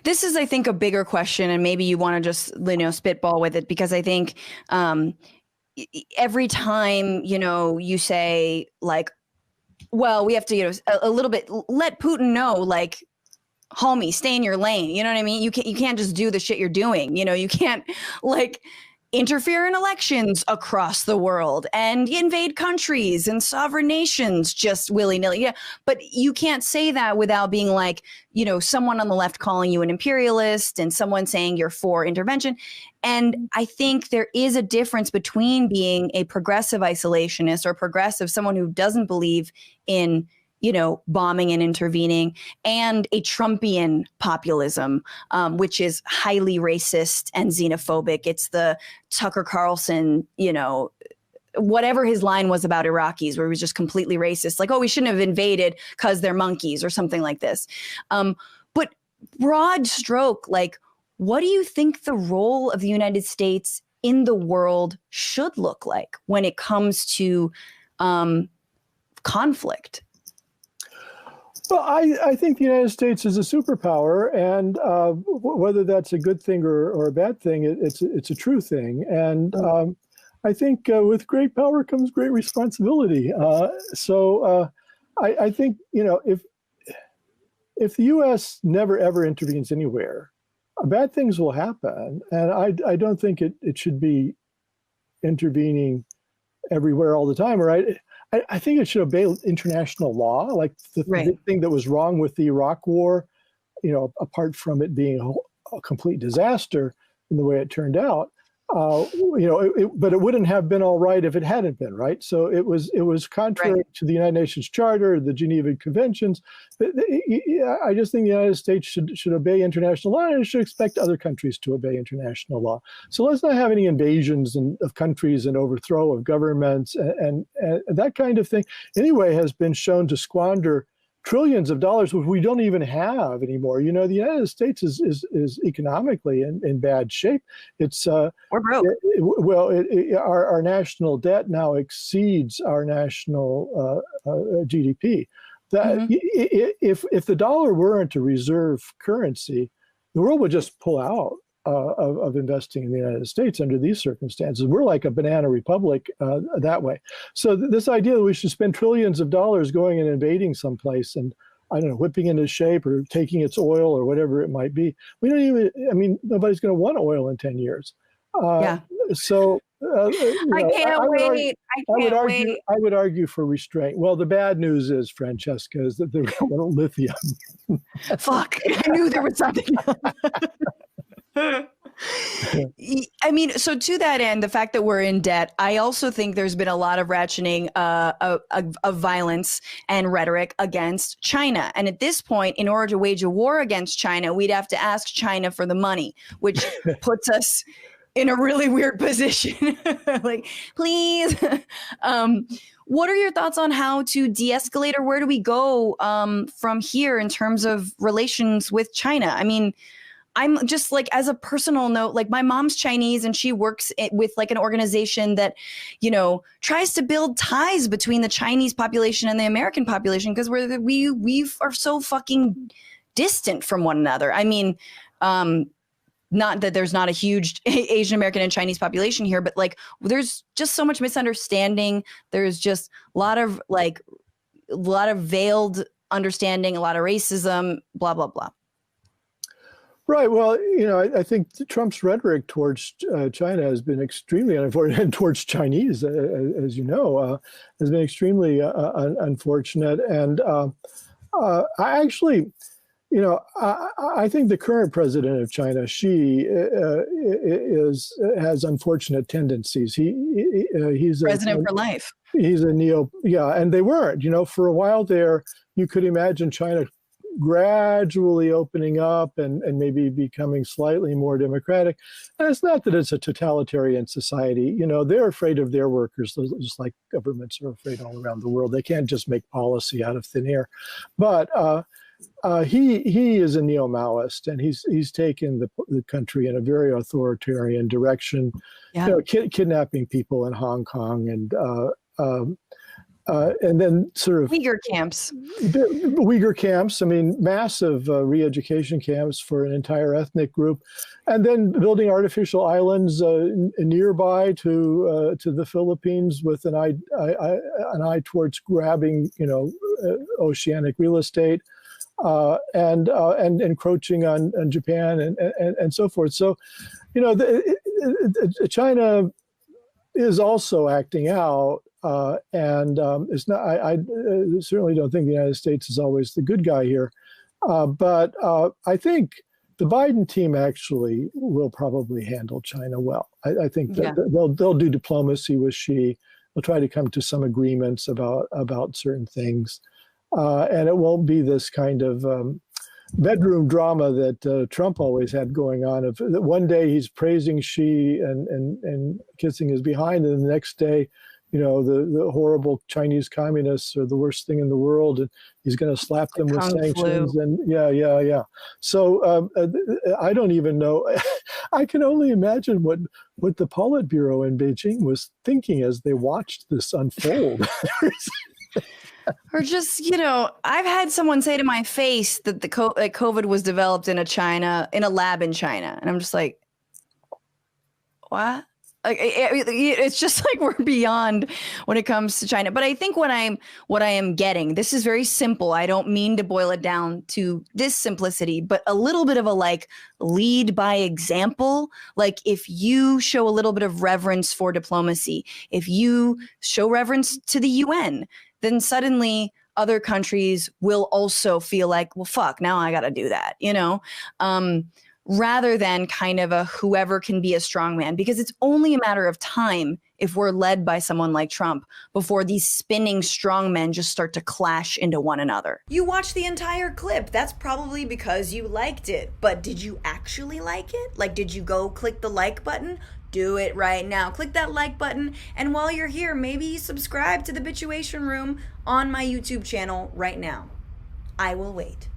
This is, I think, a bigger question, and maybe you want to just, spitball with it, because I think every time, you say like, well, we have to, a little bit let Putin know, like, homie, stay in your lane. You know what I mean? You can't just do the shit you're doing. You can't like interfere in elections across the world and invade countries and sovereign nations just willy-nilly. Yeah. But you can't say that without being like, someone on the left calling you an imperialist and someone saying you're for intervention. And I think there is a difference between being a progressive isolationist or progressive, someone who doesn't believe in bombing and intervening, and a Trumpian populism, which is highly racist and xenophobic. It's the Tucker Carlson, whatever his line was about Iraqis, where he was just completely racist. Like, oh, we shouldn't have invaded because they're monkeys or something like this. But broad stroke, like, what do you think the role of the United States in the world should look like when it comes to conflict? Well, I think the United States is a superpower, and whether that's a good thing or a bad thing, it's a true thing. And I think with great power comes great responsibility. So I think, if the U.S. never ever intervenes anywhere, bad things will happen. And I don't think it should be intervening everywhere all the time. Or I think it should obey international law. Like the big thing that was wrong with the Iraq War, apart from it being a complete disaster in the way it turned out, but it wouldn't have been all right if it hadn't been, right? So it was contrary to the United Nations Charter, the Geneva Conventions. I just think the United States should obey international law, and it should expect other countries to obey international law. So let's not have any invasions of countries and overthrow of governments and that kind of thing. Anyway, has been shown to squander trillions of dollars, which we don't even have anymore. The United States is economically in bad shape. It's we're broke. Our national debt now exceeds our national GDP. That if the dollar weren't a reserve currency, the world would just pull out of investing in the United States under these circumstances. We're like a banana republic that way. So this idea that we should spend trillions of dollars going and invading someplace and, I don't know, whipping into shape or taking its oil or whatever it might be. Nobody's going to want oil in 10 years. So I can't wait. I would argue for restraint. Well, the bad news is, Francesca, is that there is lithium. Fuck, I knew there was something else. So to that end, the fact that we're in debt, I also think there's been a lot of ratcheting of violence and rhetoric against China. And at this point, in order to wage a war against China, we'd have to ask China for the money, which puts us in a really weird position. Like, please. What are your thoughts on how to de-escalate, or where do we go from here in terms of relations with China? I mean, I'm just like, as a personal note, like, my mom's Chinese and she works with like an organization that, tries to build ties between the Chinese population and the American population, because we are so fucking distant from one another. I mean, not that there's not a huge Asian American and Chinese population here, but like, there's just so much misunderstanding. There's just a lot of veiled understanding, a lot of racism, blah, blah, blah. Right. Well, I think Trump's rhetoric towards China has been extremely unfortunate, and towards Chinese, as you know, has been extremely unfortunate. And I actually, I think the current president of China, Xi, has unfortunate tendencies. He's president for life. He's a and they weren't. For a while there, you could imagine China gradually opening up and maybe becoming slightly more democratic. And it's not that it's a totalitarian society. They're afraid of their workers, just like governments are afraid all around the world. They can't just make policy out of thin air. But he is a neo-Maoist, and he's taken the country in a very authoritarian direction, kidnapping people in Hong Kong and And then sort of Uyghur camps. Uyghur camps, I mean, massive re-education camps for an entire ethnic group, and then building artificial islands nearby to the Philippines with an eye towards grabbing, oceanic real estate, and encroaching on Japan and so forth. So, China is also acting out. And it's not. I certainly don't think the United States is always the good guy here, but I think the Biden team actually will probably handle China well. I think that they'll do diplomacy with Xi. They'll try to come to some agreements about certain things, and it won't be this kind of bedroom drama that Trump always had going on. Of that one day he's praising Xi and kissing his behind, and the next day, the horrible Chinese communists are the worst thing in the world, and he's going to slap them with sanctions. And yeah. So I don't even know. I can only imagine what the Politburo in Beijing was thinking as they watched this unfold. Or just, I've had someone say to my face that COVID was developed in a lab in China, and I'm just like, what? Like, it's just like we're beyond when it comes to China. But I think what I am getting, this is very simple. I don't mean to boil it down to this simplicity, but a little bit of a lead by example. Like if you show a little bit of reverence for diplomacy, if you show reverence to the UN, then suddenly other countries will also feel like, well, fuck, now I got to do that, rather than kind of a whoever can be a strongman, because it's only a matter of time if we're led by someone like Trump before these spinning strongmen just start to clash into one another. You watched the entire clip. That's probably because you liked it. But did you actually like it? Like, did you go click the like button? Do it right now. Click that like button. And while you're here, maybe subscribe to the Bitchuation Room on my YouTube channel right now. I will wait.